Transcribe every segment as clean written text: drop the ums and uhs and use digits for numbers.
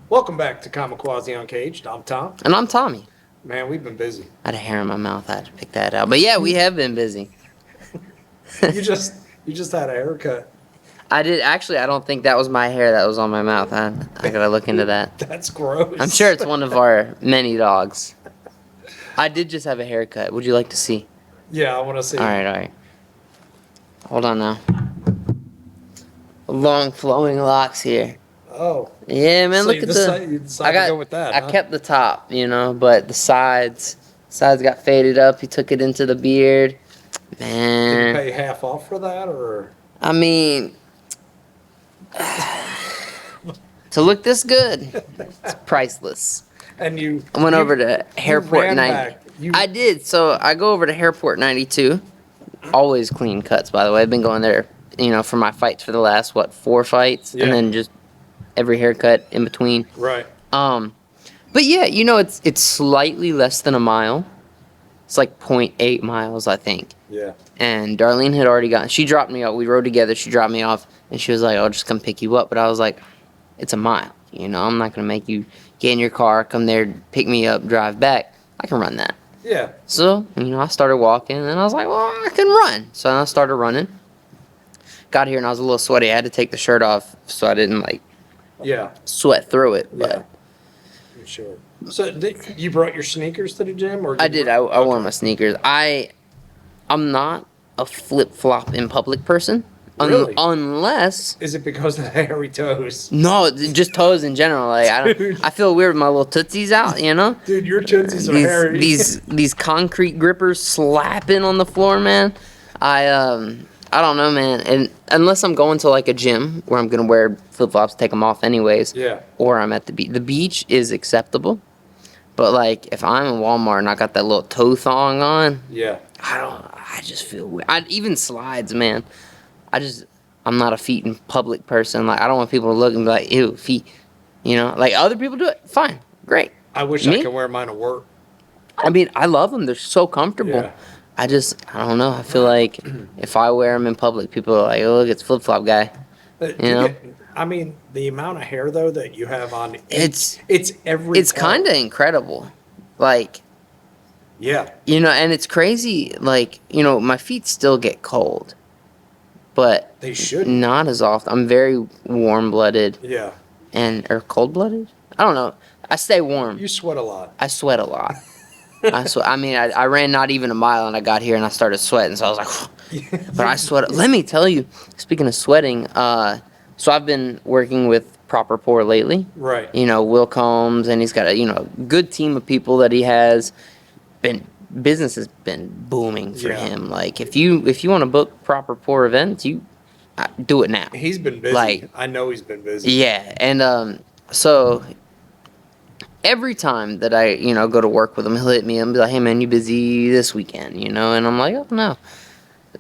Welcome back to Kamicuozzi Uncaged. I'm Tom. And I'm Tommy. Man, we've been busy. I had a hair in my mouth. I had to pick that out. But yeah, we have been busy. You just you just had a haircut. I did actually. I don't think that was my hair that was on my mouth. I gotta look into that. That's gross. I'm sure it's one of our many dogs. I did just have a haircut. Would you like to see? Yeah, I want to see. All right. Hold on now. Long flowing locks here. Oh. Yeah, man. So look at you decided to go with that. I kept the top, but the sides got faded up. He took it into the beard. Did you Man, pay half off for that, or? I mean, to look this good, it's priceless. And you I went over to Hairport ran 90. back. I did. So I go over to Hairport 92. Always clean cuts, by the way. I've been going there, for my fights for the last 4 fights, Yeah. and then just every haircut in between. Right. But yeah, it's slightly less than a mile. It's like 0.8 miles, I think. Yeah. And Darlene had already gotten. She dropped me off. We rode together. She dropped me off, and she was like, "I'll just come pick you up." But I was like, "It's a mile. I'm not gonna make you get in your car, come there, pick me up, drive back. I can run that." Yeah. So I started walking, and I was like, "Well, I can run." So I started running. Got here, and I was a little sweaty. I had to take the shirt off so I didn't Yeah. sweat through it. But Yeah. I'm sure. So you brought your sneakers to the gym, or I did. I wore my sneakers. I'm not a flip flop in public person. Really? Unless Is it because of the hairy toes? no, just toes in general. I Dude. I feel weird with my little tootsies out. Dude, your tootsies are hairy. These concrete grippers slapping on the floor, man. I don't know, man. And unless I'm going to a gym where I'm gonna wear flip flops, take them off anyways. Yeah. Or I'm at the beach. The beach is acceptable, but if I'm in Walmart and I got that little toe thong on, Yeah. I just feel weird. Even slides, man. I'm not a feet in public person. I don't want people to look and be like, ew, feet. Other people do it. Fine. Great. I wish Me? I could wear mine to work. I mean, I love them. They're so comfortable. Yeah. I don't know. I feel like if I wear them in public, people are like, oh, look, it's flip flop guy. I mean, the amount of hair though that you have on It's every. It's kind of incredible. Yeah. And it's crazy. My feet still get cold, but They should. not as often. I'm very warm blooded. Yeah. Or cold blooded? I don't know. I stay warm. You sweat a lot. I sweat a lot. I ran not even a mile and I got here and I started sweating. So I was like, but I sweat. Let me tell you, speaking of sweating, so I've been working with Proper Pour lately. Right. Will Combs, and he's got a good team of people that he has. Business has been booming for him. If you want to book Proper Pour events, you do it now. He's been busy. I know he's been busy. Yeah, and so every time that I go to work with him, he'll hit me and be like, "Hey man, you busy this weekend?" And I'm like, "Oh no."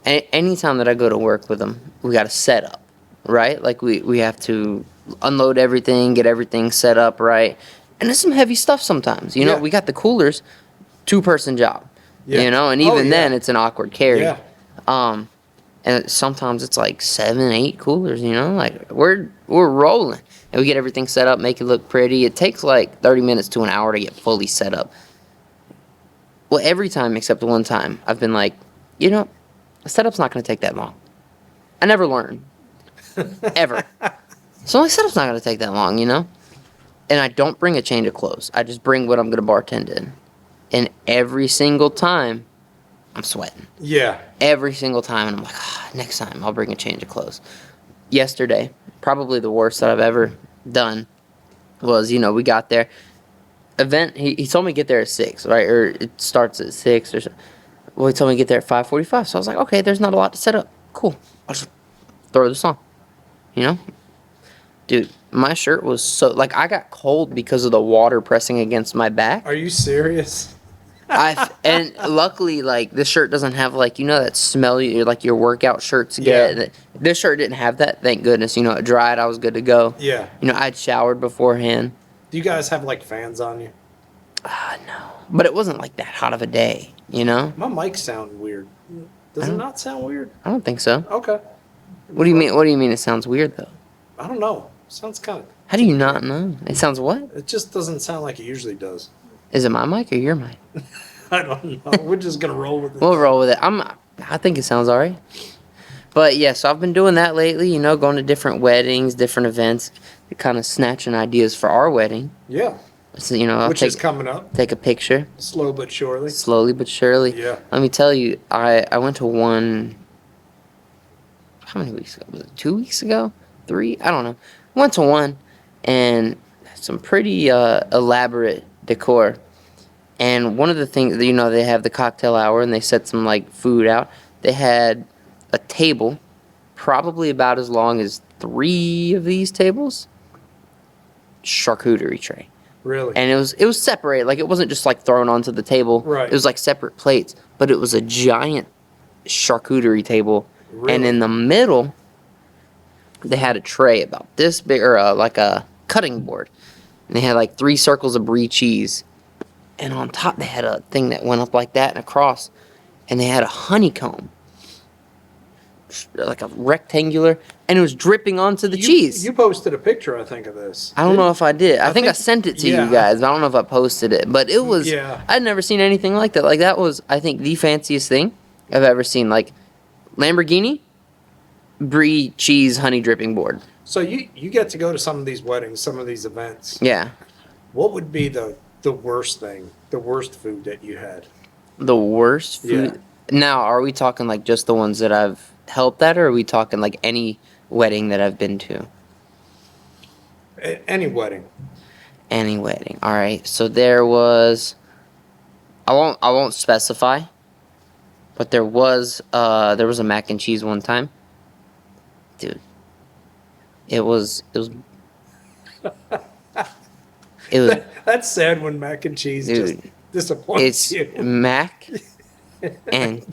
Anytime that I go to work with him, we got to set up, right? We have to unload everything, get everything set up right, and it's some heavy stuff sometimes. Yeah. We got the coolers, 2-person job. Yeah. And even then it's an awkward carry. Yeah. And sometimes it's 7, 8 coolers, we're rolling. And we get everything set up, make it look pretty. It takes 30 minutes to an hour to get fully set up. Well, every time except the one time, I've been like, the setup's not going to take that long. I never learn. Ever. So my setup's not going to take that long, And I don't bring a change of clothes. I just bring what I'm going to bartend in. And every single time, I'm sweating. Yeah. Every single time. And I'm like, next time I'll bring a change of clothes. Yesterday, probably the worst that I've ever done was, we got there. Event, he told me to get there at 6, right? Or it starts at 6 or so. Well, he told me to get there at 5:45. So I was like, okay, there's not a lot to set up. Cool. I'll just throw this on. Dude, my shirt was so, I got cold because of the water pressing against my back. Are you serious? And luckily, this shirt doesn't have that smell your workout shirts get. Yeah. This shirt didn't have that. Thank goodness. It dried. I was good to go. Yeah. I'd showered beforehand. Do you guys have fans on you? No, but it wasn't that hot of a day. My mic sound weird. Does it not sound weird? I don't think so. Okay. What do you mean? What do you mean? It sounds weird though. I don't know. Sounds kind of. How do you not know? It sounds what? It just doesn't sound like it usually does. Is it my mic or your mic? I don't know. We're just gonna roll with it. We'll roll with it. I think it sounds alright. But yeah, so I've been doing that lately. You know, going to different weddings, different events, kind of snatching ideas for our wedding. Yeah. So, you know, I'll Which is coming up, take a picture slow but surely. slowly but surely. Yeah. Let me tell you, I went to one. How many weeks ago? Was it 2 weeks ago? 3? I don't know. Went to one, and some pretty elaborate decor. And one of the things, you know, they have the cocktail hour, and they set some like food out. They had a table, probably about as long as 3 of these tables. Charcuterie tray. Really? And it was separated, like it wasn't just like thrown onto the table. Right. It was like separate plates, but it was a giant charcuterie table. Really? And in the middle, they had a tray about this big, or like a cutting board. And they had like 3 circles of brie cheese. And on top, they had a thing that went up like that and across. And they had a honeycomb, like a rectangular, and it was dripping onto the cheese. You posted a picture, I think, of this. I don't know if I did. I think I think- sent it to yeah. you guys. I don't know if I posted it, but it was. Yeah. I'd never seen anything like that. Like that was, I think, the fanciest thing I've ever seen. Like Lamborghini, brie cheese honey dripping board. So you get to go to some of these weddings, some of these events. Yeah, What would be the worst thing, the worst food that you had? the worst food. Yeah. Now, are we talking like just the ones that I've helped at, or are we talking like any wedding that I've been to? Any wedding. Any wedding. All right. So there was. I won't specify. But there was a mac and cheese one time. Dude. It was. That's sad when mac and cheese just Dude, disappoints it's you. mac and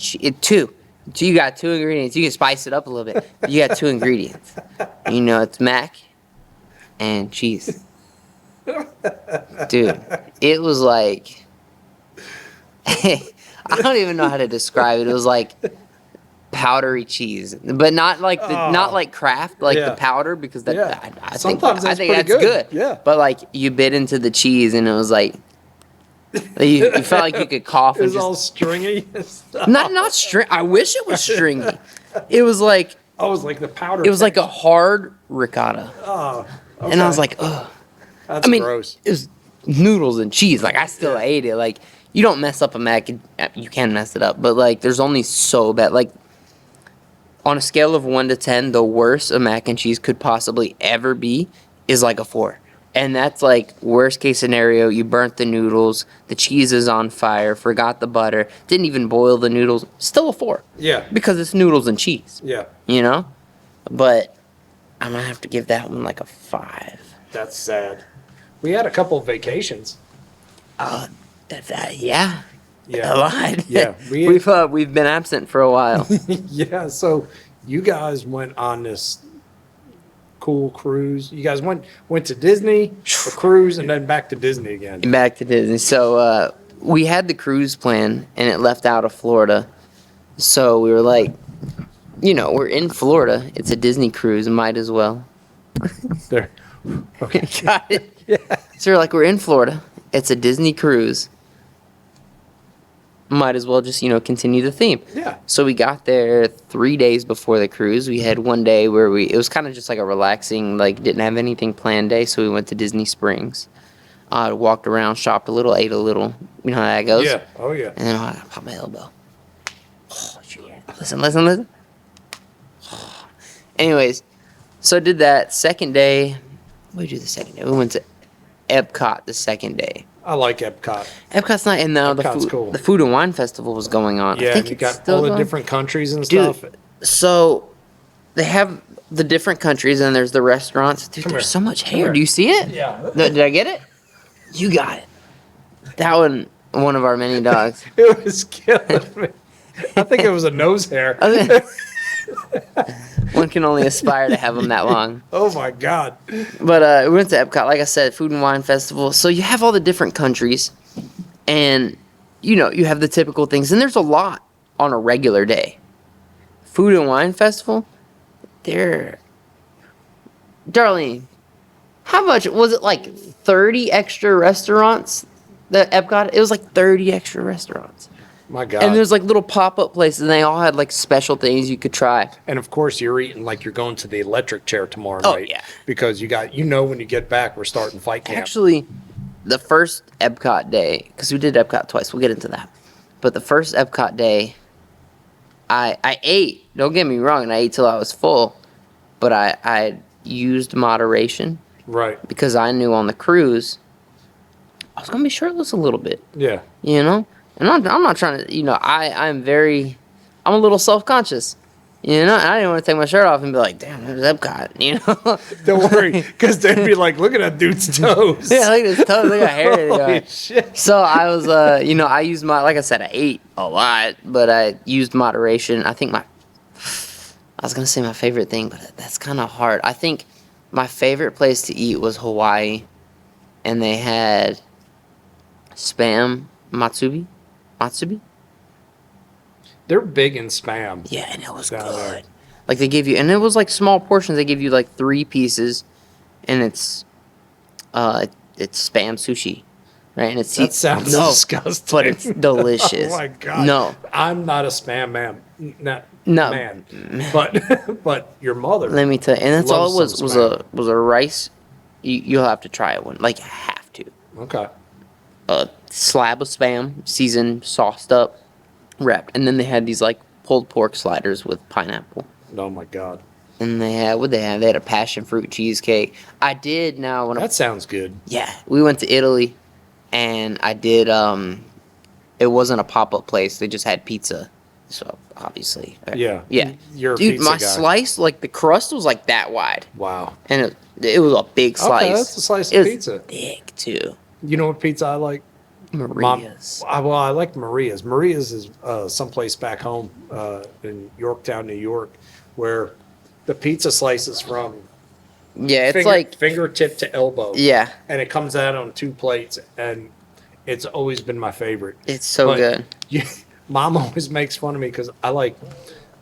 two. You got 2 ingredients. You can spice it up a little bit. You got 2 ingredients. You know, it's mac and cheese. Dude, it was like I don't even know how to describe it. It was like powdery cheese, but not like not like Kraft, like Yeah. the powder, because that Yeah. I Sometimes think that's that's pretty good. good. Yeah. But like you bit into the cheese and it was like you felt like you could cough It and was just all stringy and stuff. not string. I wish it was stringy. It was like Oh, it was like the powder. it was like a hard ricotta, Oh, and I was okay. like, ugh. That's I mean, gross. it was noodles and cheese. Like I still ate it. Like you don't mess up a mac. You can mess it up, but like there's only so bad. Like on a scale of 1 to 10, the worst a mac and cheese could possibly ever be is like a 4. And that's like worst case scenario. You burnt the noodles, the cheese is on fire, forgot the butter, didn't even boil the noodles. Still a 4 Yeah. because it's noodles and cheese. Yeah. You know, but I'm gonna have to give that one like a 5. That's sad. We had a couple of vacations. Yeah. Yeah. A lot. Yeah, we've been absent for a while. Yeah. So you guys went on this cool cruise. You guys went to Disney, a cruise, and then back to Disney again. Back to Disney. So we had the cruise plan, and it left out of Florida. So we were like, you know, we're in Florida. It's a Disney cruise. Might as well. There. Okay. Got it. Yeah. So we're like, we're in Florida. It's a Disney cruise. Might as well just, you know, continue the theme. Yeah. So we got there 3 days before the cruise. We had one day where it was kind of just like a relaxing, like didn't have anything planned day. So we went to Disney Springs, walked around, shopped a little, ate a little. You know how that goes. Yeah. Oh yeah. And then I popped my elbow. Oh, shit. Listen. Anyways, so I did that. Second day, what did we do the second day? We went to Epcot the second day. I like Epcot. Epcot's not, and now Epcot's cool. the Food and Wine Festival was going on. I Yeah. think You it's got still all the going. different countries and Dude, stuff. so they have the different countries and there's the restaurants. Dude, Come there's here. so much hair. here. Do you see it? Yeah. Did I get it? You got it. That one of our many dogs. It was killing me. I think it was a nose hair. One can only aspire to have them that long. Oh my God. But we went to Epcot, like I said, Food and Wine Festival. So you have all the different countries, and you know you have the typical things, and there's a lot on a regular day. Food and Wine Festival, Darlene, How much was it? Like 30 extra restaurants. The Epcot. It was like 30 extra restaurants. My God. And there's like little pop-up places, and they all had like special things you could try. And of course, you're eating like you're going to the electric chair tomorrow Oh, night. yeah. Because when you get back, we're starting fight camp. Actually, the first Epcot day, because we did Epcot twice, we'll get into that. But the first Epcot day, I ate. Don't get me wrong, and I ate till I was full. But I used moderation Right. because I knew on the cruise I was gonna be shirtless a little bit. Yeah. You know, and I'm not trying to. I'm a little self-conscious. And I didn't want to take my shirt off and be like, damn, there's Epcot. Don't worry, because they'd be like, look at that dude's toes. Yeah, look at his toes. Look at hair. Holy shit. So I was, I used like I said, I ate a lot, but I used moderation. I think I was going to say my favorite thing, but that's kind of hard. I think my favorite place to eat was Hawaii, and they had Spam Matsubi. They're big in Spam. Yeah, and it was Down good. there. Like they give you, and it was like small portions. They give you like 3 pieces, and it's Spam sushi, right? And it's That sounds disgusting. but it's delicious. Oh my God. No, I'm not a Spam man. No. Man. But your mother. let me tell you, and that's all it Loves was. some Was a rice. You'll have to try it one. Like you have to. Okay. A slab of Spam, seasoned, sauced up, wrapped, and then they had these like pulled pork sliders with pineapple. Oh my God. And they had They had a passion fruit cheesecake. I did now when That sounds good. Yeah, we went to Italy, and I did. It wasn't a pop-up place; they just had pizza. So obviously, Yeah. yeah. You're a Dude, pizza my guy. slice, like the crust was like that wide, Wow. and it was a big slice. Okay, that's a slice It of was pizza. thick too. You know what pizza I like? Maria's. I like Maria's. Maria's is someplace back home in Yorktown, New York, where the pizza slices from Yeah, it's like fingertip to elbow. yeah, And it comes out on 2 plates, and it's always been my favorite. it's so But good. Mom always makes fun of me because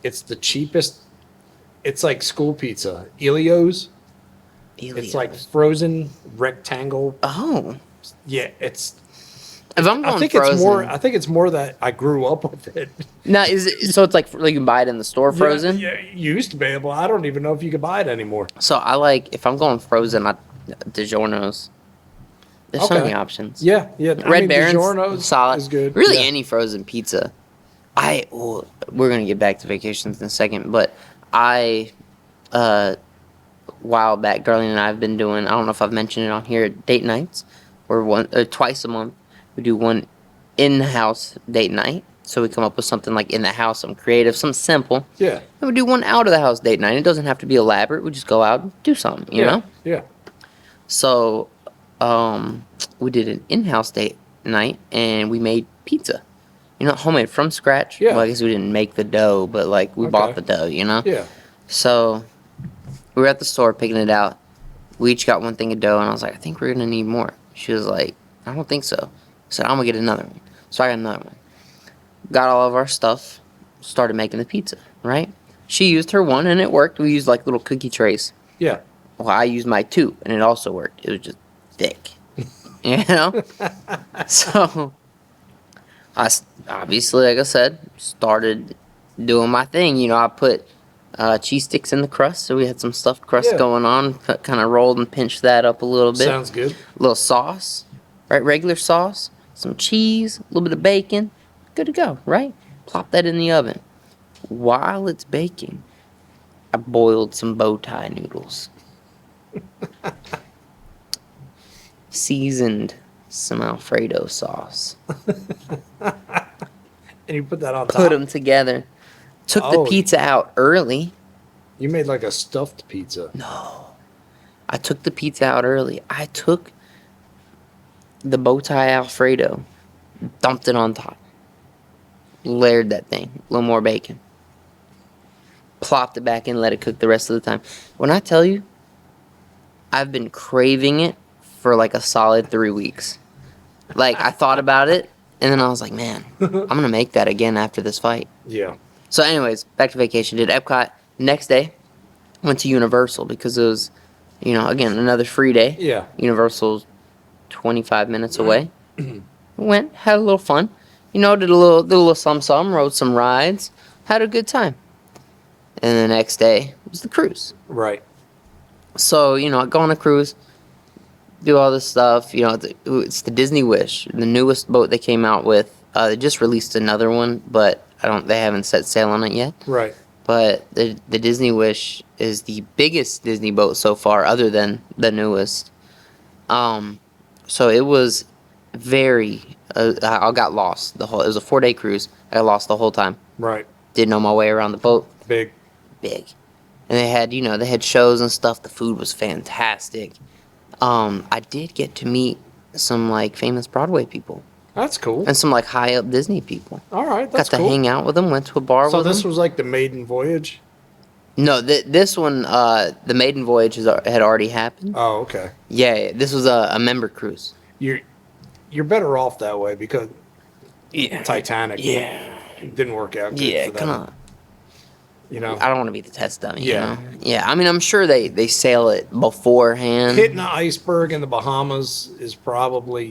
it's the cheapest. It's like school pizza. Elio's. It's like frozen rectangle. oh, Yeah, it's. if I'm going I think frozen, it's more. I think it's more that I grew up with it. now is it so? It's like you can buy it in the store frozen. Yeah, you used to be able. I don't even know if you can buy it anymore. So I like if I'm going frozen, DiGiorno's. There's so Okay. many options. Yeah, yeah. Red Baron's DiGiorno's solid. is good. Really, Yeah. any frozen pizza. We're gonna get back to vacations in a second, but a while back, Darlene and I have been doing. I don't know if I've mentioned it on here. Date nights, or twice a month. We do one in-house date night. So we come up with something like in the house, something creative, something simple. Yeah. And we do one out of the house date night. It doesn't have to be elaborate. We just go out and do something, you know? Yeah. So, we did an in-house date night, and we made pizza. Homemade from scratch. Yeah. Well, I guess we didn't make the dough, but like we bought the dough, Yeah. So, we were at the store picking it out. We each got one thing of dough, and I was like, I think we're gonna need more. She was like, I don't think so. I said, I'm gonna get another one. So I got another one. Got all of our stuff, started making the pizza, right? She used her one, and it worked. We used like little cookie trays. Yeah. Well, I used my 2, and it also worked. It was just thick, So, obviously, like I said, started doing my thing. I put cheese sticks in the crust, so we had some stuffed crust Yeah. going on. Kind of rolled and pinched that up a little bit. Sounds good. A little sauce, right? Regular sauce, some cheese, a little bit of bacon. Good to go, right? Plop that in the oven. While it's baking, I boiled some bow tie noodles. Seasoned some Alfredo sauce. And you put that on top. Put them together. Took the Oh. pizza out early. You made like a stuffed pizza. No. I took the pizza out early. I took the bow tie Alfredo, dumped it on top, layered that thing, a little more bacon, plopped it back in, let it cook the rest of the time. When I tell you, I've been craving it for like a solid 3 weeks. Like, I thought about it, and then I was like, man, I'm going to make that again after this fight. Yeah. So anyways, back to vacation. Did Epcot. Next day, went to Universal because it was, Again, another free day. Yeah. Universal's 25 minutes away. Went, had a little fun. Did a little some, rode some rides, had a good time. And the next day was the cruise. Right. So, I go on a cruise, do all this stuff. It's the Disney Wish, the newest boat they came out with. They just released another one, but they haven't set sail on it yet. Right. But the Disney Wish is the biggest Disney boat so far, other than the newest. So it was very. I got lost the whole. It was a 4-day cruise. I got lost the whole time. Right. Didn't know my way around the boat. Big. And they had shows and stuff. The food was fantastic. I did get to meet some famous Broadway people. That's cool. And some high up Disney people. All right, that's cool. Got to hang out with them. Went to a bar with them. So this was like the maiden voyage? No, this one, the maiden voyage had already happened. Oh, okay. Yeah, this was a member cruise. You're better off that way because Titanic didn't work out good for them. Come on. I don't want to be the test dummy. Yeah. Yeah. I mean, I'm sure they sail it beforehand. Hitting an iceberg in the Bahamas is probably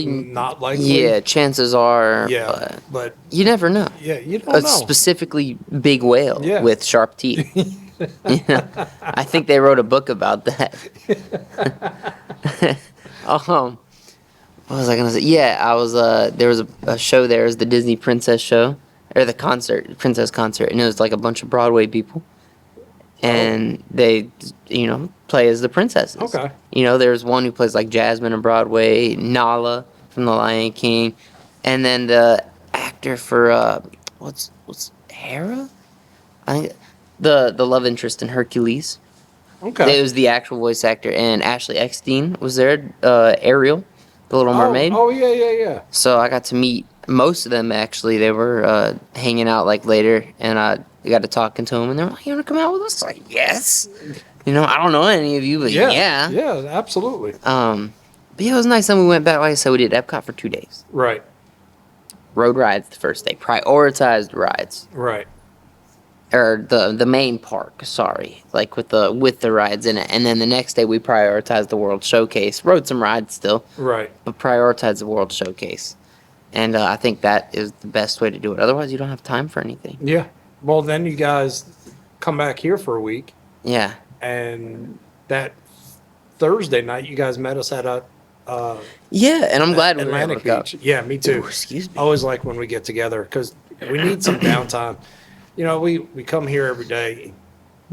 not likely. Yeah, chances are. Yeah, but you never know. Yeah, you don't know. Specifically, big whale with sharp teeth. I think they wrote a book about that. What was I gonna say? Yeah, I was. There was a show there. It was the Disney Princess show. Or the Princess concert, and it was a bunch of Broadway people, and they, play as the princesses. Okay. There's one who plays Jasmine on Broadway, Nala from The Lion King, and then the actor for what's Hera? I think the love interest in Hercules. Okay. It was the actual voice actor, and Ashley Eckstein was there. Ariel, the Little Mermaid. Oh yeah. So I got to meet most of them. Actually, they were hanging out later, and I got to talking to them, and they were like, "You want to come out with us?" Like, yes. I don't know any of you, but yeah. Yeah, absolutely. But yeah, it was nice. Then we went back. Like I said, we did Epcot for 2 days. Right. Rode rides the first day. Prioritized rides. Right. Or the main park. Sorry, with the rides in it. And then the next day we prioritized the World Showcase. Rode some rides still. Right. But prioritized the World Showcase. And I think that is the best way to do it. Otherwise, you don't have time for anything. Yeah. Well, then you guys come back here for a week. Yeah. And that Thursday night, you guys met us at a and I'm glad we were Atlantic able to go. Beach. Yeah, me too. Ooh, excuse me. I always like when we get together because we need some downtime. We come here every day,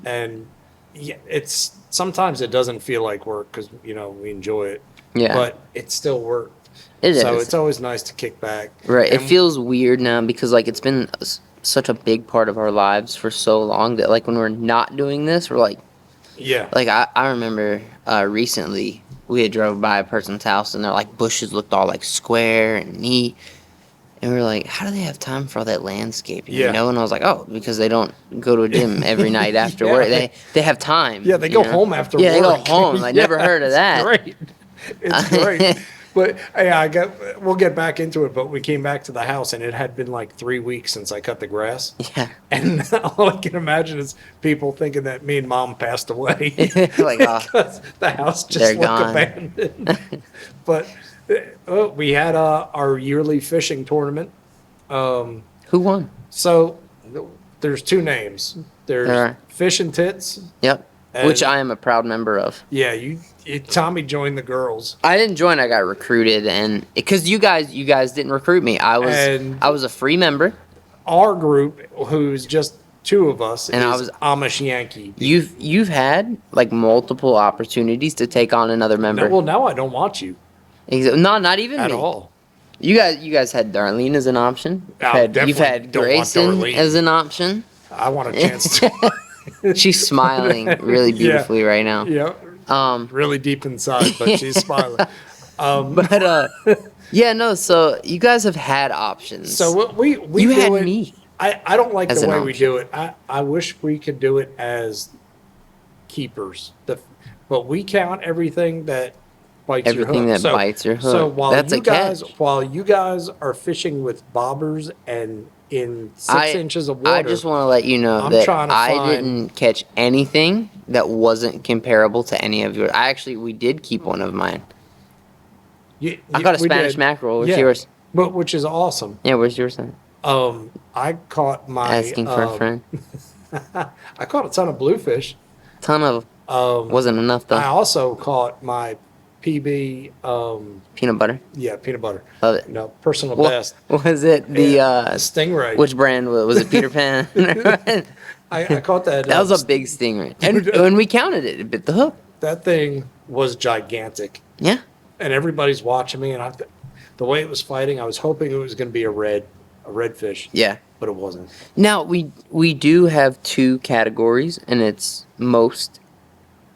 and it's sometimes it doesn't feel like work because we enjoy it. Yeah. But it's still work. So it's always nice to kick back. Right. It feels weird now because it's been such a big part of our lives for so long that when we're not doing this, we're yeah. I remember recently we had drove by a person's house and their bushes looked all square and neat. And we were like, how do they have time for all that landscaping? Yeah. And I was like, oh, because they don't go to a gym every night after work. They have time. Yeah, they go home after work. Yeah, they go home. I never heard of that. Great. It's great. But hey, we'll get back into it. But we came back to the house, and it had been 3 weeks since I cut the grass. Yeah. And all I can imagine is people thinking that me and Mom passed away. Because the house just looked abandoned. But we had our yearly fishing tournament. Who won? So there's 2 names. There's Fish and Tits. Yep. Which I am a proud member of. Yeah, Tommy joined the girls. I didn't join. I got recruited, and because you guys didn't recruit me. I was a free member. Our group, who's just 2 of us, and is I was Amish Yankee. You've had multiple opportunities to take on another member. No, well, now I don't want you. No, not even at me. all. You guys had Darlene as an option. You've had Grayson as an option. I want a chance to. She's smiling really beautifully right now. Yeah. Really deep inside, but she's smiling. So you guys have had options. So we you do had it, me. I don't like as the way an we option. do it. I wish we could do it as keepers. But we count everything that bites Everything your hook. that bites your hook. So while That's you a guys catch. while you guys are fishing with bobbers and in 6 inches of water. I just want to let you know I'm that trying to I find- didn't catch anything that wasn't comparable to any of yours. We did keep one of mine. I caught a We Spanish did. mackerel. Where's Yeah, yours? But which is awesome. Yeah, where's yours then? I caught my Asking for a friend. I caught a ton of bluefish. Ton of wasn't enough though. I also caught my PB. Peanut butter. Yeah, peanut butter. Love it. No, personal What best. was it? The Stingray. which brand was it? Peter Pan. I caught that. That was a big stingray, and when we counted it, it bit the hook. That thing was gigantic, Yeah. and everybody's watching me. And the way it was fighting, I was hoping it was going to be a redfish. Yeah. But it wasn't. Now we do have two categories, and it's most,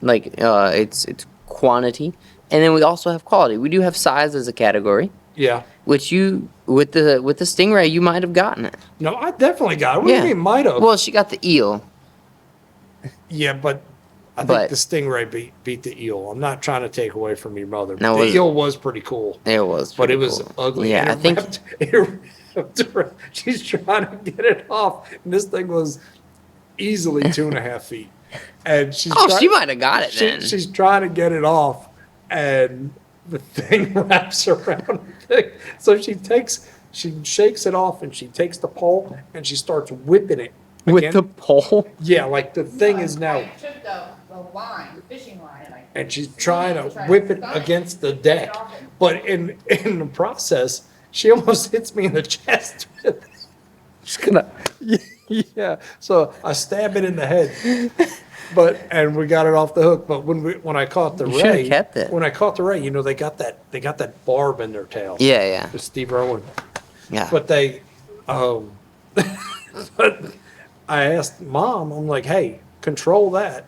like it's quantity, and then we also have quality. We do have size as a category, Yeah. which you with the stingray you might have gotten it. No, I definitely got it. What do you mean might have? Well, she got the eel. Yeah, but I think the stingray beat the eel. I'm not trying to take away from your mother. No, the eel was pretty cool. It was, but pretty it was cool. ugly. Yeah, And I think she's trying to get it off, and this thing was easily 2.5 feet. And she's she might have got it then. She's trying to get it off, and the thing wraps around her thing. So she shakes it off, and she takes the pole and she starts whipping it with again. the pole. Yeah, like the thing is now. I took the line, the fishing line, And she's trying to whip it against the deck, but in the process, she almost hits me in the chest. She's gonna, yeah. So I stab it in the head, and we got it off the hook. But when I caught the You should've ray, kept it. when I caught the ray, they got that barb in their tail. Yeah, yeah, The Steve Irwin. yeah. But they, but I asked Mom, I'm like, hey, control that.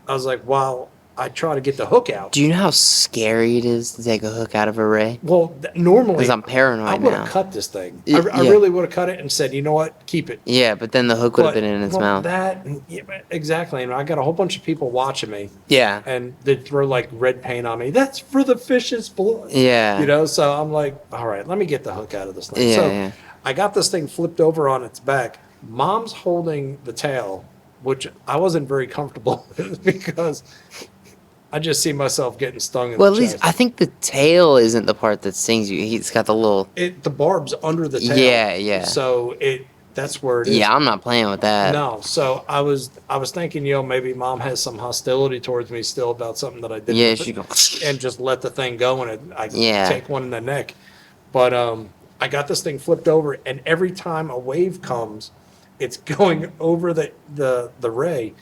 I was like, while I try to get the hook out. Do you know how scary it is to take a hook out of a ray? Well, normally, Because I'm paranoid I would now. have cut this thing. Yeah. I really would have cut it and said, you know what, keep it. Yeah, but then the hook would have But- been in its well, mouth. Exactly. And I got a whole bunch of people watching me, Yeah. and they'd throw like red paint on me. That's for the fish's blood. Yeah. So I'm like, all right, let me get the hook out of this thing. Yeah, So yeah. I got this thing flipped over on its back. Mom's holding the tail, which I wasn't very comfortable with because I just see myself getting stung in Well, the at least chest. I think the tail isn't the part that stings you. He's got the little. The barb's under the tail. Yeah, yeah. So that's where it is. Yeah, I'm not playing with that. No, so I was thinking, maybe Mom has some hostility towards me still about something that I did. Yeah, she go. and just let the thing go, and I Yeah. take one in the neck. But I got this thing flipped over, and every time a wave comes, it's going over the ray,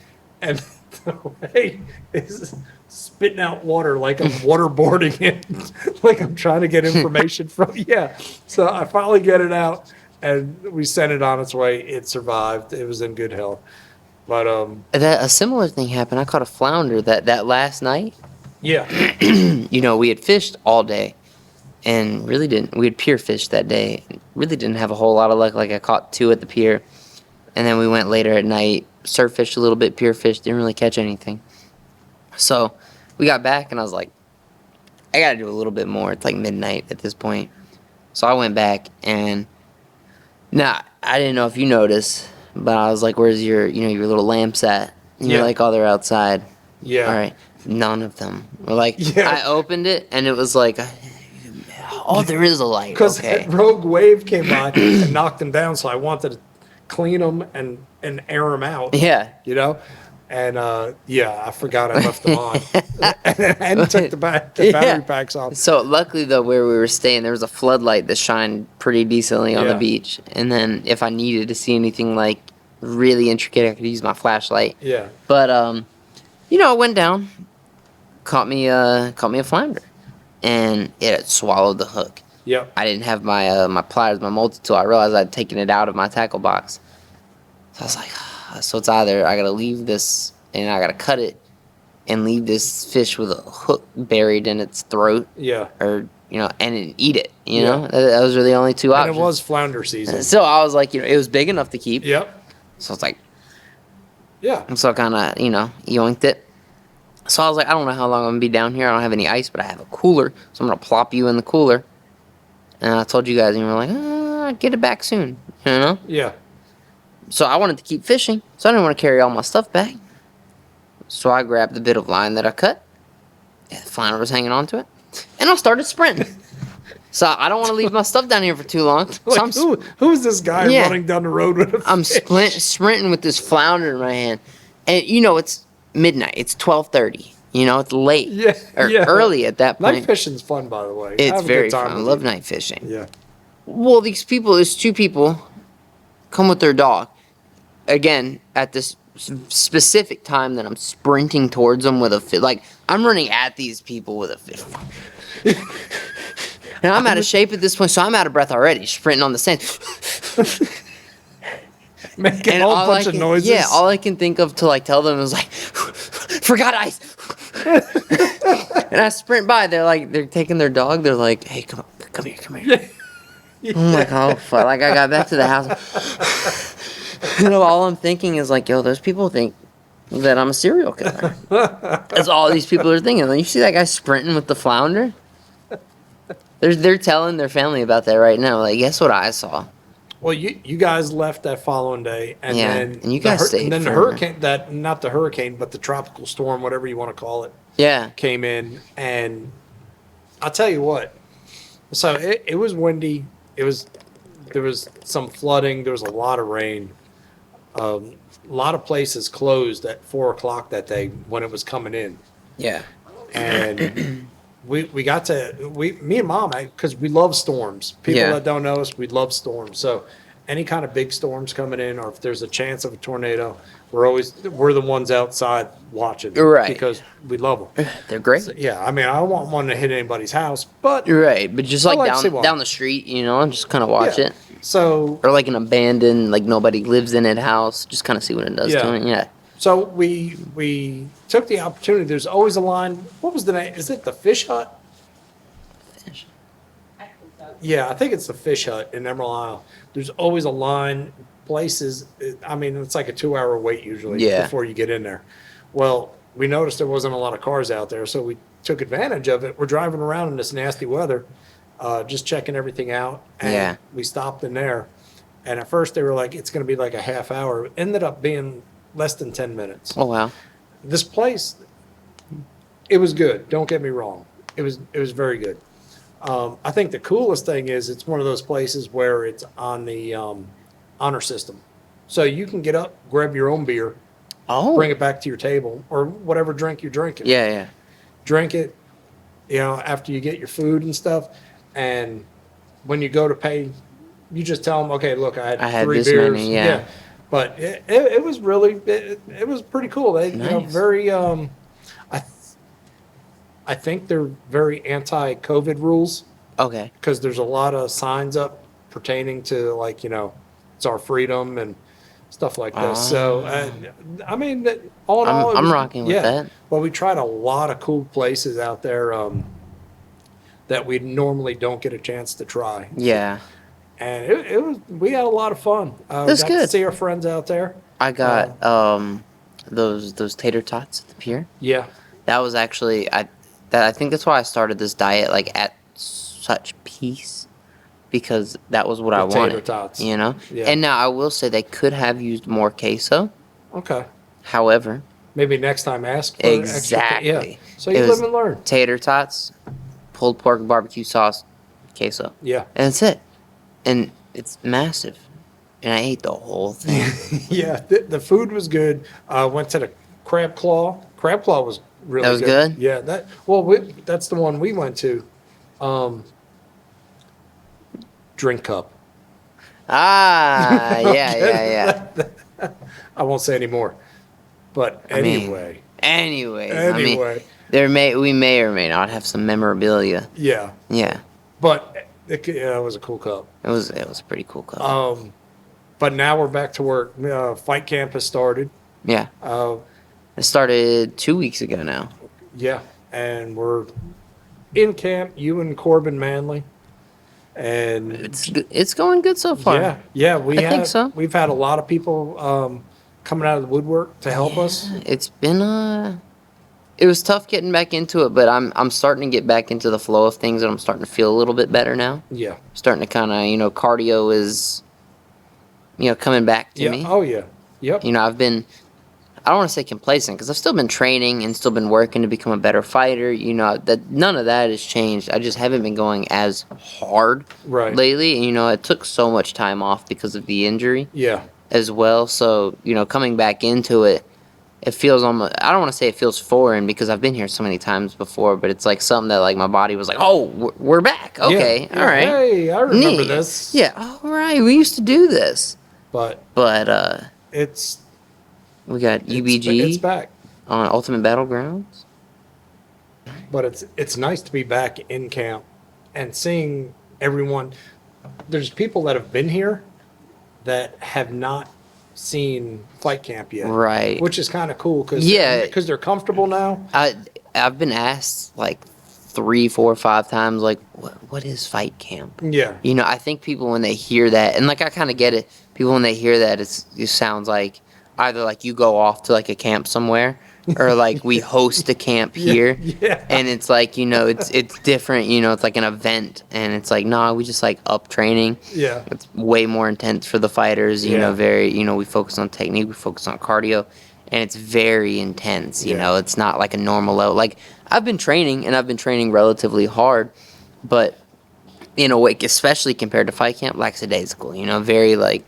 and the ray is spitting out water like I'm waterboarding it, like I'm trying to get information from. Yeah, so I finally get it out, and we sent it on its way. It survived. It was in good health. But A similar thing happened. I caught a flounder that last night. yeah, We had fished all day, and really didn't. We had pier fished that day. Really didn't have a whole lot of luck. Like I caught 2 at the pier, and then we went later at night, surf fished a little bit, pier fished, didn't really catch anything. So we got back, and I was like, I gotta do a little bit more. It's like midnight at this point. So I went back, and I didn't know if you noticed, but I was like, where's your little lamps at? And you're Yeah. like, oh, they're outside. yeah. All right. None of them were like, Yeah. I opened it, and it was like, oh, there is a light. Because Okay. that rogue wave came by and knocked them down, so I wanted to clean them and air them out. Yeah. And I forgot I left them on and took the battery Yeah. packs off. So luckily though, where we were staying, there was a floodlight that shined pretty decently on the Yeah. beach. And then if I needed to see anything like really intricate, I could use my flashlight. Yeah, But I went down, caught me a flounder, and it had swallowed the hook. yep, I didn't have my my pliers, my multi-tool. I realized I'd taken it out of my tackle box. So I was like, so it's either I gotta leave this and I gotta cut it and leave this fish with a hook buried in its throat, yeah. or and then eat it. Yeah. Those were the only two And options. it was flounder season. So I was like, it was big enough to keep. Yep, So it's like, yeah, so I kind of yoinked it. So I was like, I don't know how long I'm gonna be down here. I don't have any ice, but I have a cooler, so I'm gonna plop you in the cooler. And I told you guys, and you were like, get it back soon. You know? Yeah. So I wanted to keep fishing, so I didn't want to carry all my stuff back. So I grabbed the bit of line that I cut, and the flounder was hanging onto it, and I started sprinting. So I don't want to leave my stuff down here for too long. So Like, who is this guy Yeah. running down the road with a I'm fish? sprinting with this flounder in my hand, and it's midnight. It's 12:30. It's late. Yeah, Or yeah. early at that point. Night fishing's fun, by the way. I It's have a very good time fun. I with love you. night fishing. Yeah. Well, there's two people come with their dog. Again, at this specific time that I'm sprinting towards them with a fish. Like, I'm running at these people with a fish. And I'm out of shape at this point, so I'm out of breath already, sprinting on the sand. Making And a whole all bunch I of can, noises. Yeah, all I can think of to tell them is forgot ice. And I sprint by. They're taking their dog. They're like, hey, come here. I'm like, oh fuck! I got back to the house. All I'm thinking is yo, those people think that I'm a serial killer. That's all these people are thinking. You see that guy sprinting with the flounder? They're telling their family about that right now. Guess what I saw? Well, you guys left that following day, and Yeah, then and you guys stayed and then the for- hurricane, not the hurricane, but the tropical storm, whatever you want to call it, Yeah. came in, and I'll tell you what. So it was windy. There was some flooding. There was a lot of rain. A lot of places closed at 4:00 that day when it was coming in, Yeah. and we got to me and Mom, because we love storms. People Yeah. that don't know us, we love storms. So any kind of big storms coming in, or if there's a chance of a tornado, we're the ones outside watching, Right. Because we love them. They're great. Yeah, I mean, I don't want one to hit anybody's house, but You're right, but just I like to see one. down the street, just kind of watch yeah. it. So Or an abandoned, nobody lives in it house. Just kind of see what it does Yeah. to it. Yeah. So we took the opportunity. There's always a line. What was the name? Is it the Fish Hut? Yeah, I think it's the Fish Hut in Emerald Isle. There's always a line. Places, I mean, it's like a 2-hour wait usually Yeah. before you get in there. Well, we noticed there wasn't a lot of cars out there, so we took advantage of it. We're driving around in this nasty weather, just checking everything out. And Yeah. we stopped in there. And at first they were like, it's going to be like a half hour. It ended up being less than 10 minutes. Oh wow. This place, it was good. Don't get me wrong. It was very good. I think the coolest thing is it's one of those places where it's on the honor system. So you can get up, grab your own beer, Oh. bring it back to your table, or whatever drink you're drinking. Yeah, yeah. Drink it, after you get your food and stuff. And when you go to pay, you just tell them, okay, look, I had 3 this beers. many, yeah. But it was really, it was pretty cool. They, Nice. very, I think they're very anti-COVID rules, Okay. because there's a lot of signs up pertaining to it's our freedom and stuff like this. So, I mean, all in all, it I'm was- rocking with that. Well, we tried a lot of cool places out there that we normally don't get a chance to try. Yeah. And we had a lot of fun. That's got to good. see our friends out there. I got those tater tots at the pier. Yeah. That was actually I think that's why I started this diet at such peace, because that was what I The tater wanted. tots. Yeah. And now I will say they could have used more queso. Okay. However, Maybe next time ask for exactly. extra. Yeah. So you It live was and learn. tater tots, pulled pork, barbecue sauce, queso, Yeah. and that's it. And it's massive. And I ate the whole thing. Yeah. The food was good. Went to the Crab Claw. Crab Claw was really That was good? Yeah. That's the one we went to. Drink Cup. Ah, yeah. I won't say any more. But I mean, anyway. Anyways, Anyway. we may or may not have some memorabilia. Yeah. Yeah, But it was a cool cup. it was a pretty cool cup. But now we're back to work. Fight camp has started. Yeah, it started 2 weeks ago now. Yeah. And we're in camp, you and Corbin Manley. And It's going good so far. yeah, I think so. We've had a lot of people coming out of the woodwork to help us. It's been it was tough getting back into it, but I'm starting to get back into the flow of things, and I'm starting to feel a little bit better now. Yeah. Starting to kind of cardio is coming back to Yeah. me. Oh yeah. Yep. I've been, I don't want to say complacent because I've still been training and still been working to become a better fighter. That none of that has changed. I just haven't been going as hard Right. lately. And, it took so much time off because of the injury Yeah. as well. So, coming back into it, it feels almost, I don't want to say it feels foreign because I've been here so many times before, but it's like something that like my body was like, oh, we're back. Okay. Yeah. All right. Hey, I remember Neat. this. Yeah. All right. We used to do this. But But, it's we got it's UBG back. on Ultimate Battlegrounds. But it's nice to be back in camp and seeing everyone. There's people that have been here that have not seen fight camp yet, Right. Which is kind of cool because Yeah. they're comfortable now. I've been asked like 3, 4, 5 times, like, what is fight camp? Yeah, I think people when they hear that, and like I kind of get it. People when they hear that, it sounds like either like you go off to like a camp somewhere, or like we host a camp here, yeah. and it's like it's different. It's like an event, and it's like nah, we just like up training. Yeah, It's way more intense for the fighters. Yeah. We focus on technique, we focus on cardio, and it's very intense. Yeah. It's not like a normal level. Like I've been training, and I've been training relatively hard, but in a way, especially compared to fight camp, lackadaisical. Very like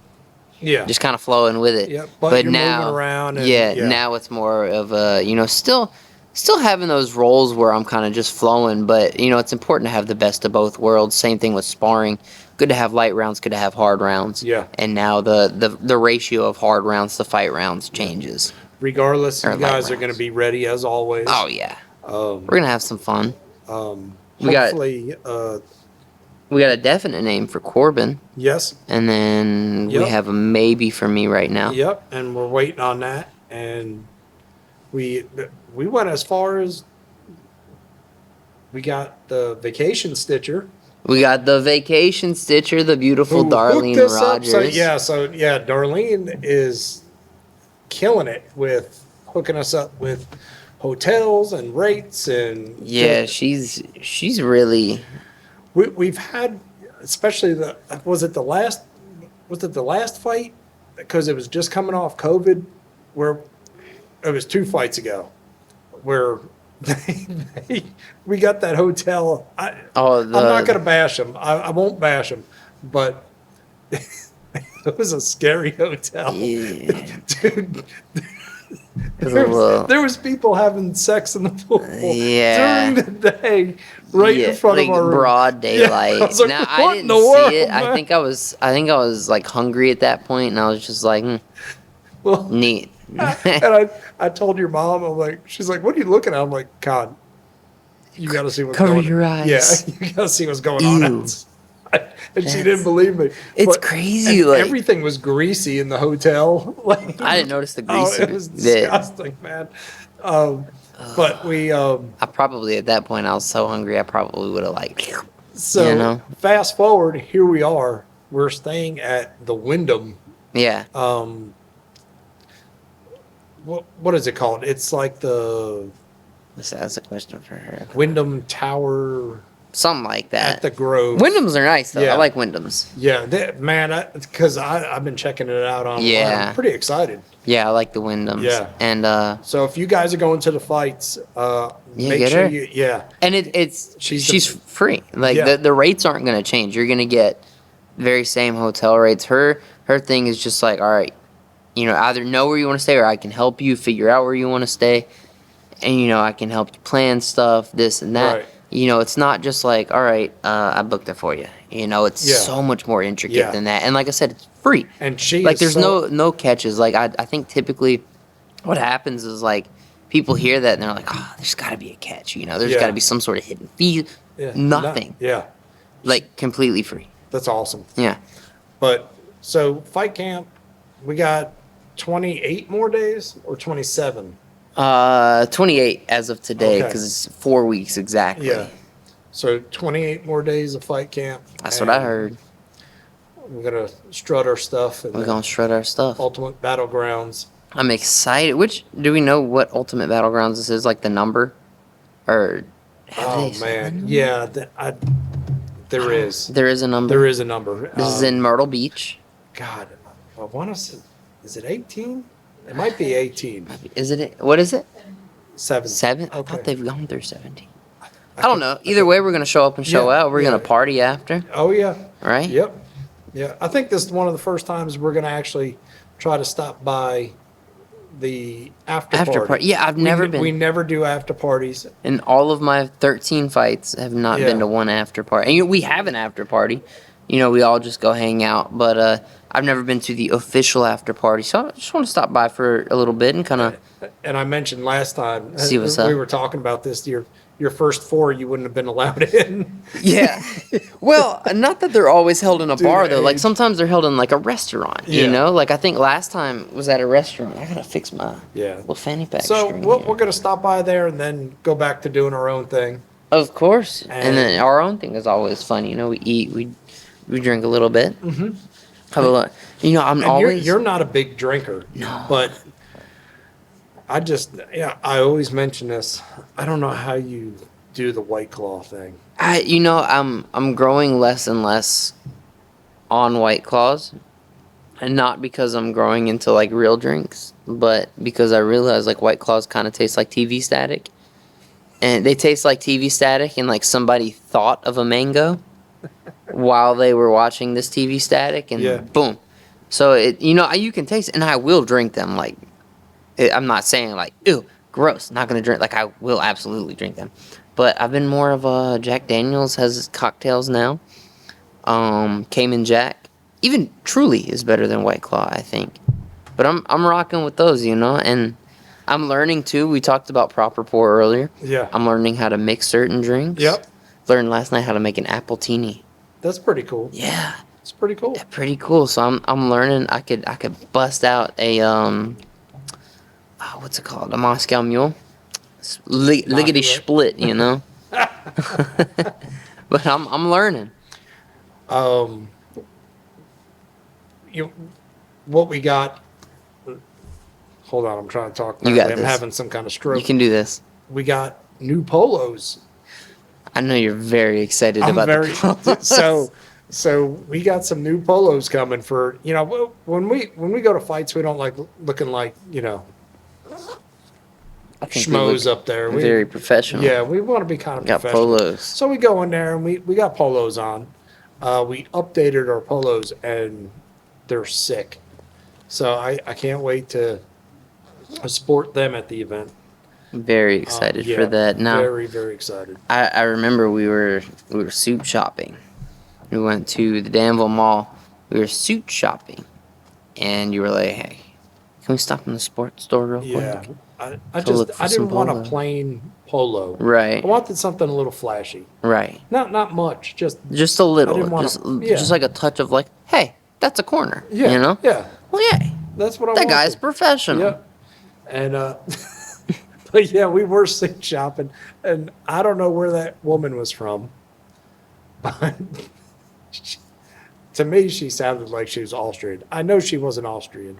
yeah, just kind of flowing with it. yeah. But you're now, moving around. And, yeah, now it's more of a still having those roles where I'm kind of just flowing, but it's important to have the best of both worlds. Same thing with sparring. Good to have light rounds, good to have hard rounds. Yeah. And now the ratio of hard rounds to fight rounds changes. Regardless, Or you light guys are going to rounds. be ready as always. Oh yeah, Um, we're gonna have some fun. We got- hopefully, We got a definite name for Corbin, yes, and then we Yep. have a maybe for me right now. yep, and we're waiting on that. And we went as far as we got the vacation stitcher. We got the vacation stitcher, the beautiful who Darlene hooked us up. Rogers. So Darlene is killing it with hooking us up with hotels and rates and Yeah, she's really we've had, especially was it the last fight, because it was just coming off COVID, where it was 2 fights ago where we got that hotel. I'm not gonna bash them. I won't bash them, but it was a scary hotel. Yeah. Dude, was a little- there was people having sex in the pool Yeah. during the day, right in front like of our room. broad Yeah, daylight. I was like, Now what I in didn't the world, see it. man? I think I was like hungry at that point, and I was just like, Well, neat. and I told your mom, I'm like, she's like, what are you looking at? I'm like, God, you got to see what's Cover going on. your eyes. Yeah, you got to see what's going on Ew. outside. And she didn't believe me. It's crazy, and like- everything was greasy in the hotel. Like, I didn't notice the oh, grease. it was that- disgusting, man. But we, I probably at that point I was so hungry I probably would have like so You know? fast forward, here we are. We're staying at the Wyndham. yeah. What is it called? It's like the That's a question for her. Wyndham Tower Something like that. at the Grove. Wyndhams are nice though. Yeah. I like Wyndhams. Yeah, man, because I've been checking it out online. Yeah. I'm pretty excited. Yeah, I like the Wyndhams. Yeah. And So if you guys are going to the fights, make get sure her. you, yeah, it's She's she's the- free. Like Yeah. the rates aren't going to change. You're going to get very same hotel rates. Her thing is just like, all right, either know where you want to stay or I can help you figure out where you want to stay, and I can help you plan stuff, this and that. Right. It's not just like, all right, I booked it for you. It's Yeah. so much more intricate Yeah. than that. And like I said, it's free. and she Like is there's so, no catches. Like I think typically what happens is like people hear that and they're like, oh, there's got to be a catch. There's Yeah. got to be some sort of hidden fee. yeah, Nothing. yeah, Like completely free. that's awesome. Yeah. But so fight camp, we got 28 more days or 27. 28 as of today Okay. because it's 4 weeks exactly. Yeah. So 28 more days of fight camp. That's what I and heard. We're gonna strut our stuff and We're gonna shred our stuff. Ultimate Battlegrounds. I'm excited. Do we know what Ultimate Battlegrounds this is? Like the number, or have Oh they said the man, number? yeah, there is. There is a number. There is a number. This is in Myrtle Beach. God, I want to. Is it 18? It might be 18. Is it? What is it? 7. 7? I Okay. thought they've gone through 17. I don't know. Either way, we're gonna show up and show Yeah, out. We're yeah. gonna party after, Oh yeah. right? Yep. Yeah. I think this is one of the first times we're going to actually try to stop by the after party. Yeah, I've never been. We never do after parties. And all of my 13 fights have not Yeah. been to one after party. And we have an after party. We all just go hang out. But I've never been to the official after party. So I just want to stop by for a little bit and kind of. And I mentioned last time See what's we up. were talking about this. Your first 4 you wouldn't have been allowed in. Yeah. Well, not that they're always held in a Dude, bar, though. Like age. sometimes they're held in like a restaurant, Yeah. Like I think last time was at a restaurant. I got to fix my Yeah. little fanny pack So string we're here. going to stop by there and then go back to doing our own thing. Of course. And And- then our own thing is always fun. We eat, we drink a little bit. Mm-hmm. Have a lot. I'm And always. you're not a big drinker. No. But I always mention this. I don't know how you do the White Claw thing. I'm growing less and less on White Claws, and not because I'm growing into like real drinks, but because I realize like White Claws kind of taste like TV static, and they taste like TV static, and like somebody thought of a mango while they were watching this TV static, and Yeah. boom. So you can taste it, and I will drink them. Like, I'm not saying like, ew, gross, not gonna drink. Like, I will absolutely drink them. But I've been more of a Jack Daniels has cocktails now. Cayman Jack, even Truly is better than White Claw, I think. But I'm rocking with those, and I'm learning too. We talked about proper pour earlier. Yeah. I'm learning how to mix certain drinks. Yep. Learned last night how to make an apple teeny. That's pretty cool. Yeah, It's pretty cool. pretty cool. So I'm learning. I could bust out a what's it called? A Moscow Mule. Lickety right. split, But I'm learning. What we got. Hold on, I'm trying to talk. You got I'm this. having some kind of stroke. You can do this. We got new polos. I know you're very excited I'm about very the polos. so we got some new polos coming for when we go to fights we don't like looking like I think we schmoes look up there. very professional. Yeah, we want to be kind of Got professional. polos. So we go in there and we got polos on. We updated our polos and they're sick. So I can't wait to sport them at the event. Very excited for that. Now very, very excited. I remember we were suit shopping. We went to the Danville Mall. We were suit shopping, and you were like, "Hey, can we stop in the sports store real Yeah. quick?" I To look for some didn't want a polo. plain polo. Right, I wanted something a little flashy. right. Not much, just Just a little, didn't wanna- yeah. just like a touch of like, "Hey, that's a corner." yeah. Yeah. Well, yeah, That's what I that wanted. guy's professional. Yeah. And but yeah, we were suit shopping and I don't know where that woman was from. But to me she sounded like she was Austrian. I know she wasn't Austrian,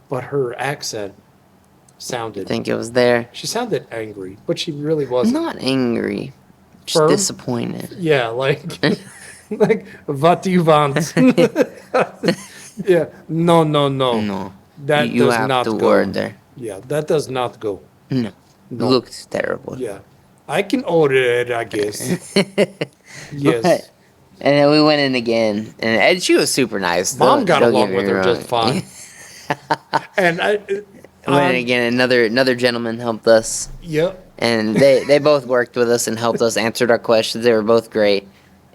but her accent I sounded think it was there. she sounded angry, but she really wasn't. Not angry, just Firm? disappointed. Yeah, like like what do you want? Yeah, no. No, That you does have not the go. word there. Yeah, that does not go. No, No. looked terrible. Yeah, I can order it, I guess. Yes, But- and then we went in again, and she was super nice. Mom Don't- got don't get along me with her wrong. just fine. And Went in again. Another gentleman helped us, Yep. and they both worked with us and helped us, answered our questions. They were both great,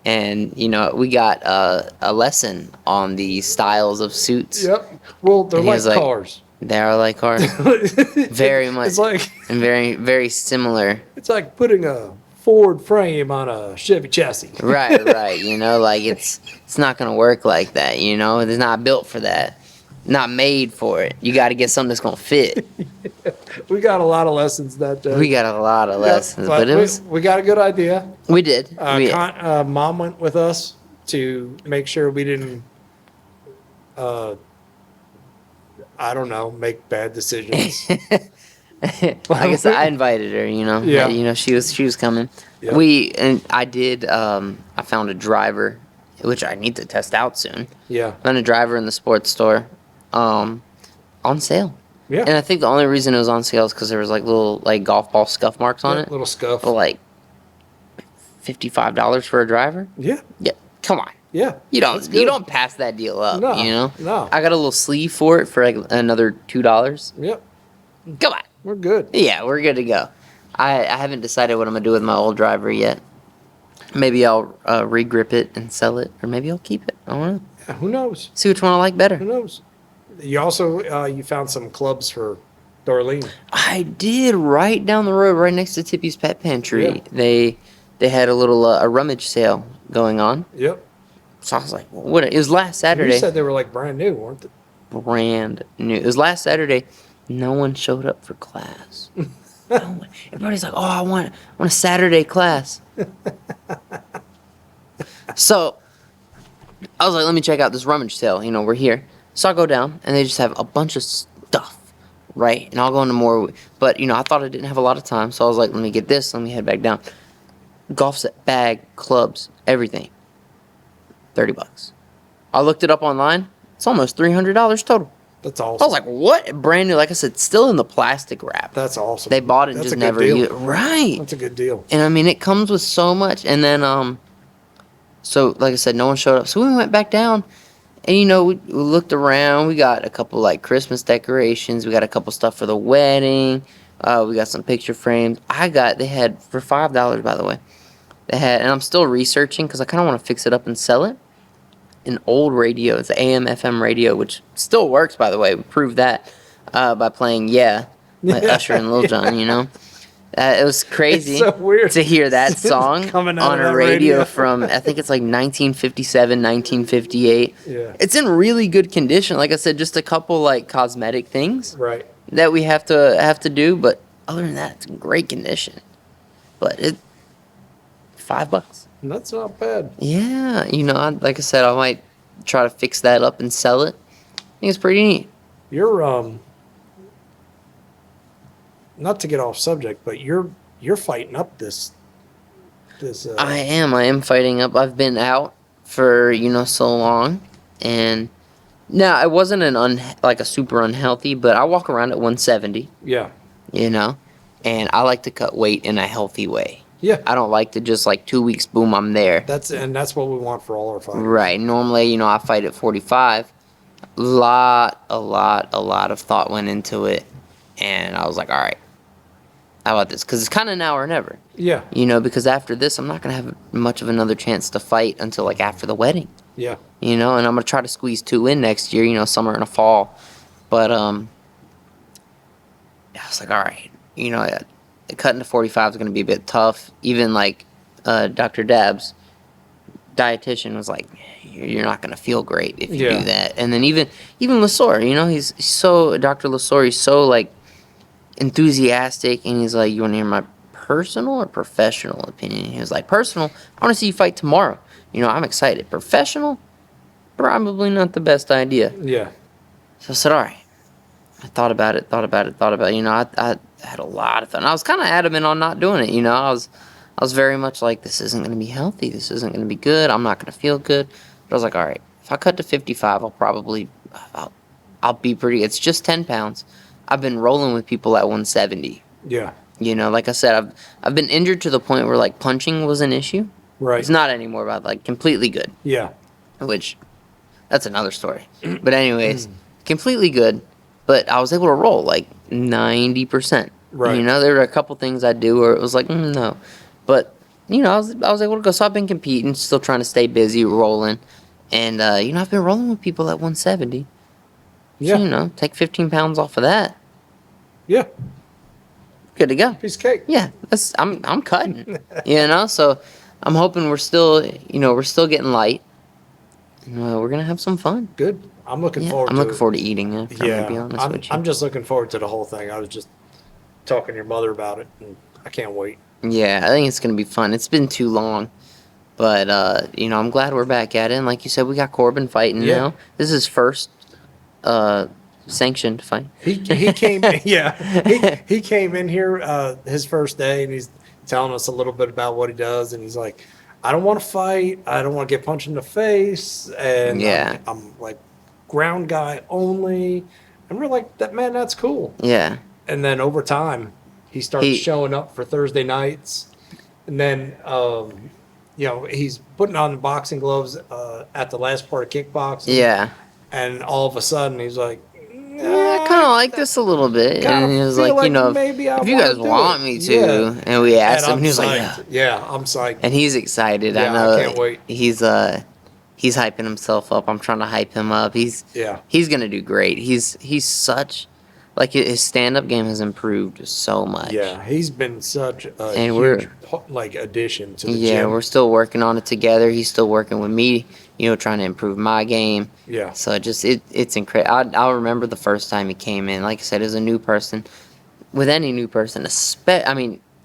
and we got a lesson on the styles of suits. Yep. Well, they're And he like was like- cars. They are like ours, very much, It's like and very similar. it's like putting a Ford frame on a Chevy chassis. Right. Like it's not gonna work like that. It's not built for that. Not made for it. You got to get something that's gonna fit. We got a lot of lessons that day. We got a lot of Yeah, lessons, but it was we got a good idea. we did. Mom went with us to make sure we didn't, I don't know, make bad decisions. Like I said, I invited her. Yeah. She was coming. Yeah. I did. I found a driver, which I need to test out soon. Yeah. Found a driver in the sports store, on sale. Yeah. And I think the only reason it was on sale is because there was like little like golf ball scuff marks on Yeah, it. little scuff. But like $55 for a driver. Yeah. Yeah, come on. Yeah. You That's don't good. you don't pass that deal up. No, You know. no. I got a little sleeve for it for like another $2. Yep. Come on. We're good. Yeah, we're good to go. I haven't decided what I'm gonna do with my old driver yet. Maybe I'll regrip it and sell it, or maybe I'll keep it. I don't know. Yeah, who knows? See which one I like Who better. knows? You also you found some clubs for Darlene. I did right down the road, right next to Tippy's Pet Pantry. Yeah. They had a little a rummage sale going on. Yep. So I was like, well, what? It was last Saturday. You said they were like brand new, weren't they? Brand new. It was last Saturday. No one showed up for class. No one. Everybody's like, oh, I want a Saturday class. So I was like, let me check out this rummage sale. You know, we're here. So I go down, and they just have a bunch of stuff, right? And I'll go into more. But, you know, I thought I didn't have a lot of time. So I was like, let me get this. Let me head back down. Golf set, bag, clubs, everything. $30. I looked it up online. It's almost $300 total. That's I awesome. was like, what? Brand new. Like I said, still in the plastic wrap. That's awesome. They bought it and That's just a good never deal. used it. Right. That's a good deal. And I mean, it comes with so much. And then, so like I said, no one showed up. So we went back down, and you know, we looked around. We got a couple like Christmas decorations. We got a couple stuff for the wedding. We got some picture frames. They had for $5, by the way. They had, and I'm still researching because I kind of want to fix it up and sell it. An old radio. It's an AM FM radio, which still works, by the way. We proved that by playing "Yeah" by Usher and Lil Jon. You know, it was crazy It's so weird to hear that song coming out on of a that radio radio. from I think it's like 1957, 1958. Yeah. It's in really good condition. Like I said, just a couple like cosmetic things Right. that we have to do, but other than that, it's in great condition. But it $5. That's not bad. Yeah, you know, like I said, I might try to fix that up and sell it. I think it's pretty neat. You're not to get off subject, but you're fighting up this I am fighting up. I've been out for, you know, so long, and now it wasn't like a super unhealthy, but I walk around at 170, yeah. you know, and I like to cut weight in a healthy way. Yeah. I don't like to just like 2 weeks, boom, I'm there. That's what we want for all our fighters. Right. Normally, you know, I fight at 45. A lot of thought went into it, and I was like, all right, how about this? Because it's kind of now or never. Yeah. You know, because after this, I'm not going to have much of another chance to fight until like after the wedding. Yeah. You know, and I'm going to try to squeeze 2 in next year, you know, summer and a fall. But I was like, all right, you know, cutting to 45 is going to be a bit tough. Even like Dr. Dab's dietitian was like, you're not going to feel great if you Yeah. do that. And then even Lesor, you know, he's so, Dr. Lesor, he's so like enthusiastic, and he's like, you want to hear my personal or professional opinion? He was like, personal, I want to see you fight tomorrow. You know, I'm excited. Professional, probably not the best idea. Yeah. So I said, all right. I thought about it. You know, I had a lot of fun. I was kind of adamant on not doing it. You know, I was very much like, this isn't going to be healthy. This isn't going to be good. I'm not going to feel good. But I was like, all right, if I cut to 55, I'll be pretty. It's just 10 pounds. I've been rolling with people at 170. Yeah. You know, like I said, I've been injured to the point where like punching was an issue. Right. It's not anymore, but like completely good. Yeah. Which, that's another story. But anyways, completely good. But I was able to roll like 90%. Right. You know, there were a couple things I do where it was like, no. But, you know, I was able to go. So I've been competing, still trying to stay busy, rolling. And, you know, I've been rolling with people at 170. Yeah. So, you know, take 15 pounds off of that. Yeah. Good to go. Piece of cake. Yeah, I'm cutting. You know, so I'm hoping we're still getting light. And, we're going to have some fun. Good. I'm looking Yeah, forward I'm to looking it. forward to eating it, if I'm Yeah. going to be honest with you. I'm just looking forward to the whole thing. I was just talking to your mother about it, and I can't wait. Yeah, I think it's going to be fun. It's been too long. But, you know, I'm glad we're back at it. And like you said, we got Corbin fighting Yeah. now. This is his first sanctioned fight. He came he came in here his first day, and he's telling us a little bit about what he does, and he's like, I don't want to fight, I don't want to get punched in the face, and Yeah. I'm like, ground guy only. And we're like, that man, that's cool. Yeah. And then over time, he starts He- showing up for Thursday nights. And then, he's putting on the boxing gloves at the last part of kickboxing. Yeah. And all of a sudden, he's like, Yeah, I kind of like this a little bit. kinda And he was feel like, like you know, maybe I if you wanna guys do want it. me to. Yeah. And we asked and him, I'm and he was like, psyched. yeah. Yeah, I'm psyched. And he's excited. I Yeah, I know. can't wait. He's hyping himself up. I'm trying to hype him up. He's gonna do great. He's such like his stand up game has improved so much. Yeah, he's been such a And huge addition to the gym. we're still working on it together. He's still working with me, trying to improve my game. Yeah. So it's incredible. I'll remember the first time he came in. Like I said, as a new person, with any new person,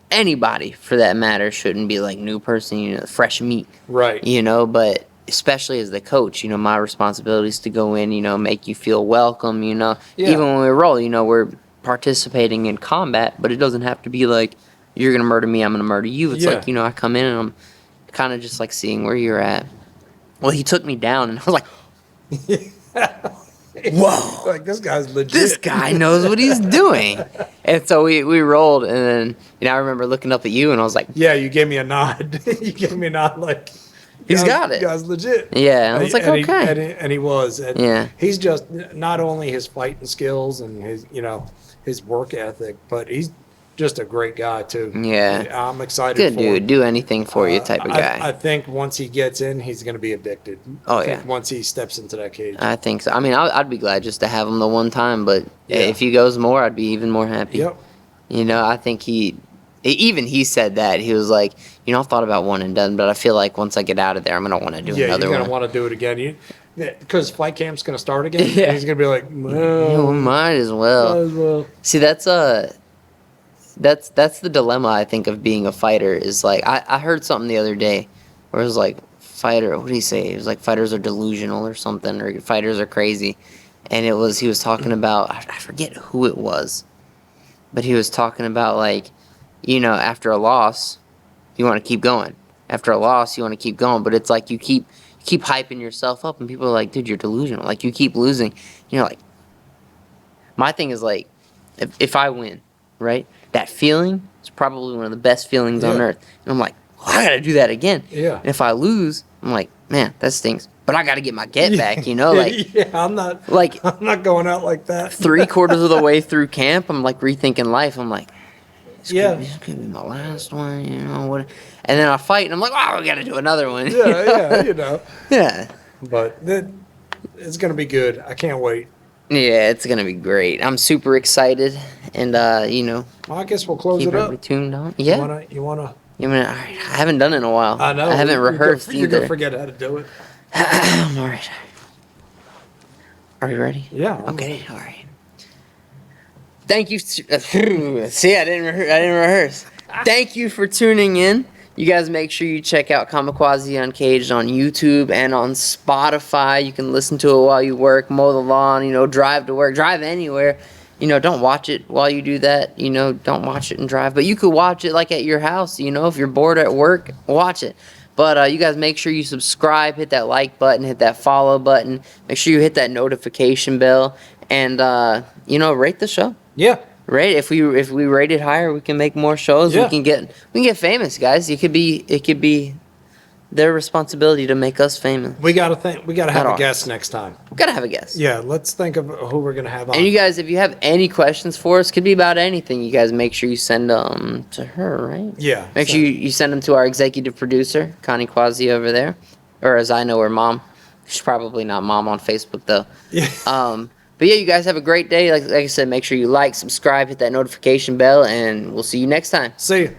anybody for that matter shouldn't be like new person, fresh meat. Right. But especially as the coach, my responsibility is to go in, make you feel welcome, Yeah. Even when we roll, we're participating in combat, but it doesn't have to be like, you're going to murder me, I'm going to murder you. It's Yeah. like, I come in and I'm kind of just like seeing where you're at. Well, he took me down and I was like, whoa. Like, this guy's legit. This guy knows what he's doing. And so we rolled, and then, I remember looking up at you and I was like, Yeah, you gave me a nod. You gave me a nod like, He's got it. You guys legit. Yeah, I was like, and okay. And he was. And Yeah. He's just not only his fighting skills and his work ethic, but he's just a great guy too. Yeah. I'm excited good for dude, him. do anything for you type of guy. I think once he gets in, he's going to be addicted. Oh, I think yeah. Once he steps into that cage. I think so. I mean, I'd be glad just to have him the one time, but Yeah. if he goes more, I'd be even more happy. Yep. I think he said that. He was like, I've thought about one and done, but I feel like once I get out of there, I'm going to want to do Yeah, another you're going one. to want to do it again. Because fight camp's going to start again. Yeah. And he's going to be like, Yeah, we might as well. might as well. See, that's the dilemma, I think, of being a fighter is like, I heard something the other day where it was like, what did he say? It was like, fighters are delusional or something, or fighters are crazy. And he was talking about, I forget who it was, but he was talking about like, after a loss, you want to keep going. After a loss, you want to keep going. But it's like you keep hyping yourself up, and people are like, dude, you're delusional. Like, you keep losing. Like, my thing is like, if I win, right, that feeling is probably one of the best feelings on Yeah. earth. And I'm like, well, I got to do that again. Yeah. And if I lose, I'm like, man, that stinks. But I got to get my get back, like. Yeah, I'm not going out like that. 3/4 of the way through camp, I'm like rethinking life. I'm like, this could be my last one, what? And then I fight, and I'm like, oh, we got to do another one. Yeah. Yeah. But it's going to be good. I can't wait. Yeah, it's gonna be great. I'm super excited, and Well, I guess we'll close keep it up. everybody tuned on. Yeah. You wanna? All right. I haven't done it in a while. I know. I haven't rehearsed You're gonna either. forget how to do it. I'm all right. Are you ready? Yeah. Okay. All right. Thank you. See, I didn't rehearse. Thank you for tuning in. You guys make sure you check out Kamicuozzi Uncaged on YouTube and on Spotify. You can listen to it while you work, mow the lawn, drive to work, drive anywhere. Don't watch it while you do that. Don't watch it and drive. But you could watch it like at your house. If you're bored at work, watch it. But you guys make sure you subscribe, hit that like button, hit that follow button. Make sure you hit that notification bell, and rate the show. Yeah. Right? If we rate it higher, we can make more shows. Yeah. We can get famous, guys. It could be their responsibility to make us famous. We gotta have Not a ours. guest next time. Gotta have a guest. Yeah. Let's think of who we're gonna have on. And you guys, if you have any questions for us, could be about anything. You guys make sure you send them to her, right? Yeah. Make sure you send them to our executive producer, Kamicuozzi over there, or as I know her mom. She's probably not mom on Facebook though. Yeah. But yeah, you guys have a great day. Like I said, make sure you like, subscribe, hit that notification bell, and we'll see you next time. See you.